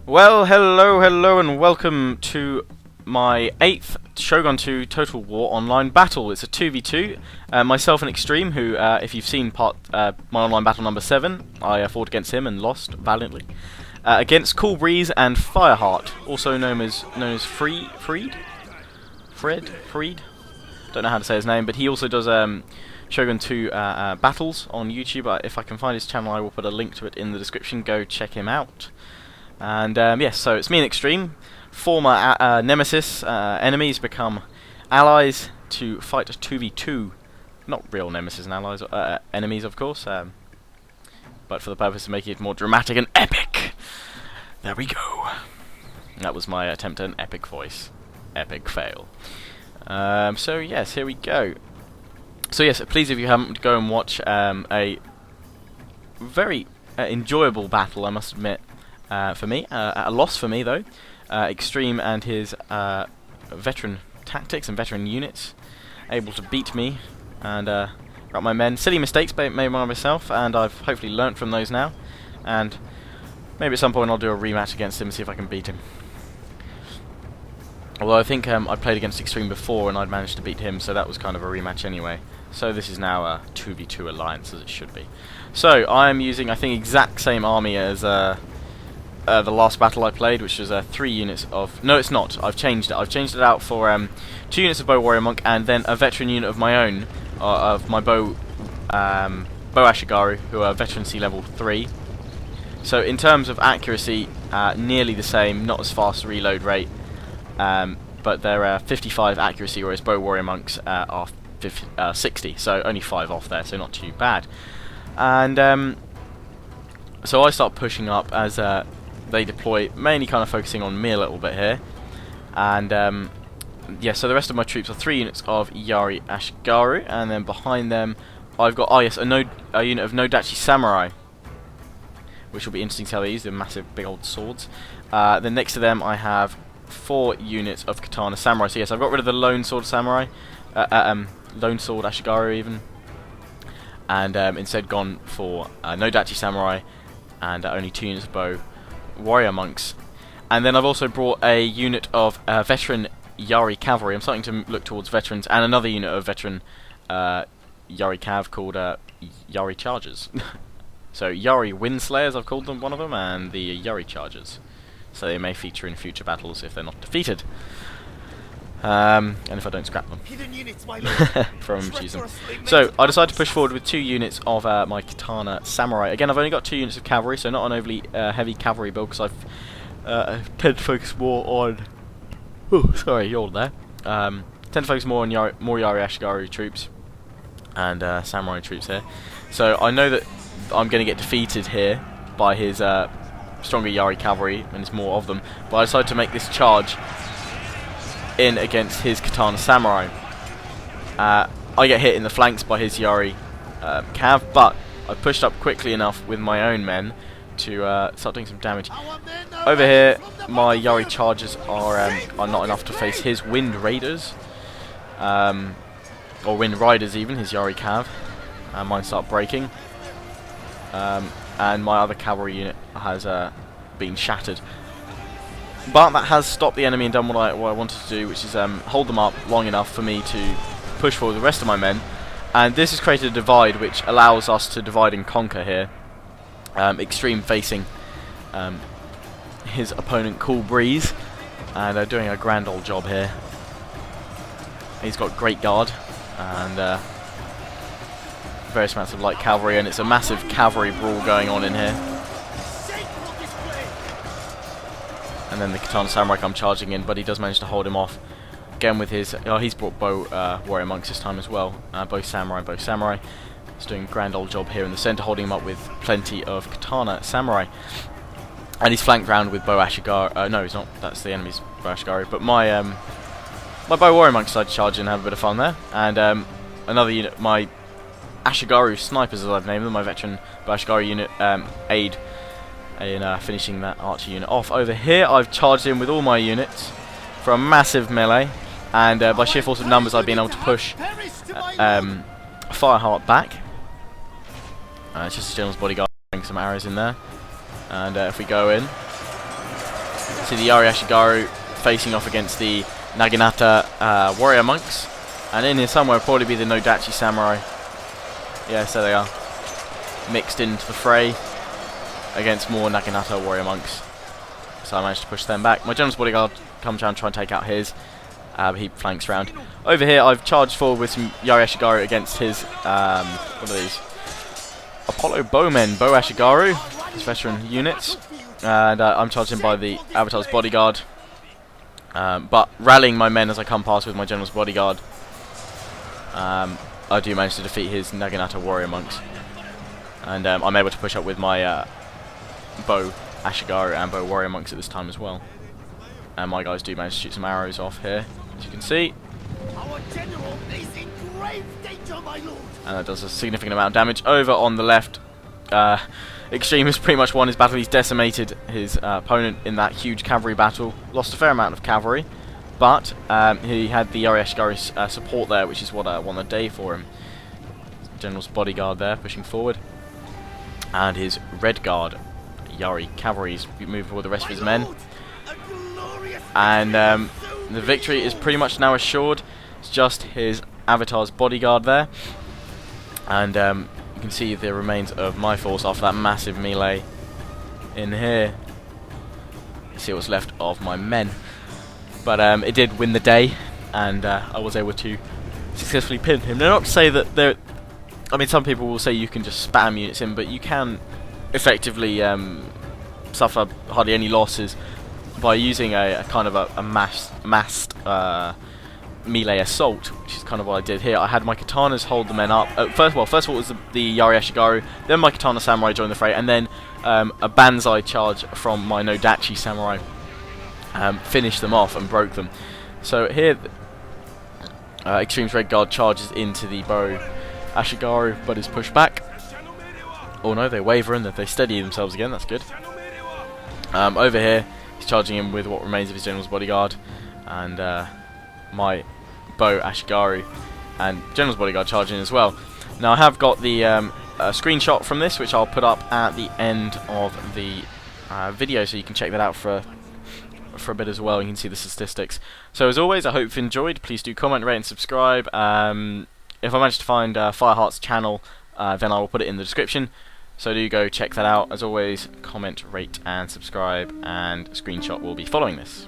Well, hello, and welcome to my 8th Shogun 2 Total War online battle. It's a 2v2. Myself and Extreme, who, if you've seen my online battle number 7, I fought against him and lost valiantly. Against Cool Breeze and Fireheart, also known as Frewd? Don't know how to say his name, but he also does Shogun 2 battles on YouTube. If I can find his channel, I will put a link to it in the description. Go check him out. And yes, so it's me and Extreme, former nemesis, enemies become allies to fight a 2v2. Not real nemesis and allies, enemies of course, but for the purpose of making it more dramatic and epic. There we go. That was my attempt at an epic voice. Epic fail. So yes, here we go. So yes, please, if you haven't, go and watch a very enjoyable battle, I must admit. For me, a loss for me though. Extreme and his veteran tactics and veteran units able to beat me and got my men. Silly mistakes made by myself, and I've hopefully learnt from those now. And maybe at some point I'll do a rematch against him and see if I can beat him. Although I think I played against Extreme before and I'd managed to beat him, so that was kind of a rematch anyway. So this is now a 2v2 alliance, as it should be. So I am using, I think, exact same army as the last battle I played, which was 3 units of... No, it's not. I've changed it. I've changed it out for 2 units of Bow Warrior Monk and then a veteran unit of my own, of my Bow Ashigaru, who are veterancy level 3. So in terms of accuracy, nearly the same, not as fast reload rate, but they're 55 accuracy, whereas Bow Warrior Monks are 60, so only 5 off there, so not too bad. And so I start pushing up as they deploy, mainly kind of focusing on me a little bit here. And yeah, so the rest of my troops are 3 units of Yari Ashigaru, and then behind them I've got, oh yes, a unit of Nodachi Samurai, which will be interesting to how they use their massive big old swords. Then next to them I have 4 units of Katana Samurai. So yes, I've got rid of the Lone Sword Samurai, Lone Sword Ashigaru even, and instead gone for Nodachi Samurai and only 2 units of Bow Warrior Monks. And then I've also brought a unit of veteran Yari Cavalry. I'm starting to look towards veterans, and another unit of veteran Yari Cav called Yari Chargers. So Yari Windslayers, I've called them, one of them, and the Yari Chargers. So they may feature in future battles if they're not defeated. And if I don't scrap them from choosing. So I decided to push forward with 2 units of my Katana Samurai. Again, I've only got 2 units of cavalry, so not an overly heavy cavalry build, because I've tend to focus more on... Oh, sorry, yawned there. Tend to focus more on more Yari Ashigaru troops and Samurai troops here. So I know that I'm going to get defeated here by his stronger Yari cavalry, and there's more of them. But I decided to make this charge in against his Katana Samurai. I get hit in the flanks by his Yari Cav, but I pushed up quickly enough with my own men to start doing some damage. Over here, my Yari Chargers are not enough to face his Wind Raiders, or Wind Riders even, his Yari Cav, and mine start breaking. And my other cavalry unit has been shattered. But that has stopped the enemy and done what I wanted to do, which is hold them up long enough for me to push forward the rest of my men. And this has created a divide which allows us to divide and conquer here. Extreme facing his opponent Cool Breeze, and they're doing a grand old job here. He's got great guard and various amounts of light cavalry, and it's a massive cavalry brawl going on in here. And then the Katana Samurai come charging in, but he does manage to hold him off. Again with his... Oh, he's brought Bow Warrior Monks this time as well. Both Samurai. He's doing a grand old job here in the centre, holding him up with plenty of Katana Samurai. And he's flanked round with Bow Ashigaru. No, he's not. That's the enemy's Bow Ashigaru. But my my Bow Warrior Monks decided to charge in and have a bit of fun there. And another unit, my Ashigaru Snipers, as I've named them, my veteran Bow Ashigaru unit, aid in finishing that archer unit off. Over here I've charged in with all my units for a massive melee, and by sheer force of numbers I've been able to push Fireheart back. It's just a general's bodyguard, throwing some arrows in there, and if we go in, See the Yari Ashigaru facing off against the Naginata warrior monks, and in here somewhere will probably be the Nodachi samurai. Yes, there they are, mixed into the fray against more Naginata warrior monks. So I managed to push them back. My general's bodyguard comes around to try and take out his, but he flanks around. Over here I've charged forward with some Yari Ashigaru against his, what are these? Apollo Bowmen, Bow Ashigaru, his veteran units. And I'm charged in by the Avatar's bodyguard. But rallying my men as I come past with my general's bodyguard, I do manage to defeat his Naginata warrior monks. And I'm able to push up with my Bow Ashigaru and Bow warrior monks at this time as well. And my guys do manage to shoot some arrows off here, as you can see. Our general is in grave danger, my lord. And that does a significant amount of damage. Over on the left, Extreme has pretty much won his battle. He's decimated his opponent in that huge cavalry battle. Lost a fair amount of cavalry, but he had the Yari Ashigaru support there, which is what won the day for him. General's bodyguard there, pushing forward. And his red guard, Yari cavalry's moving forward the rest of his men. And the victory is pretty much now assured. It's just his Avatar's bodyguard there. And you can see the remains of my force after that massive melee in here. You see what's left of my men. But it did win the day, and I was able to successfully pin him. Now, not to say that there... I mean, some people will say you can just spam units in, but you can effectively suffer hardly any losses by using a kind of a massed melee assault, which is kind of what I did here. I had my katanas hold the men up. First of all, it was the Yari Ashigaru, then my katana samurai joined the fray, and then a banzai charge from my Nodachi samurai finished them off and broke them. So here, Extreme's red guard charges into the Bow Ashigaru, but is pushed back. Oh no, they waver and they steady themselves again. That's good. Over here, he's charging in with what remains of his general's bodyguard, and my Bow Ashigaru and general's bodyguard charging as well. Now I have got the screenshot from this, which I'll put up at the end of the video, so you can check that out for a bit as well. You can see the statistics. So as always, I hope you've enjoyed. Please do comment, rate and subscribe. If I manage to find Fireheart's channel, then I will put it in the description. So do go check that out. As always, comment, rate and subscribe, and a screenshot will be following this.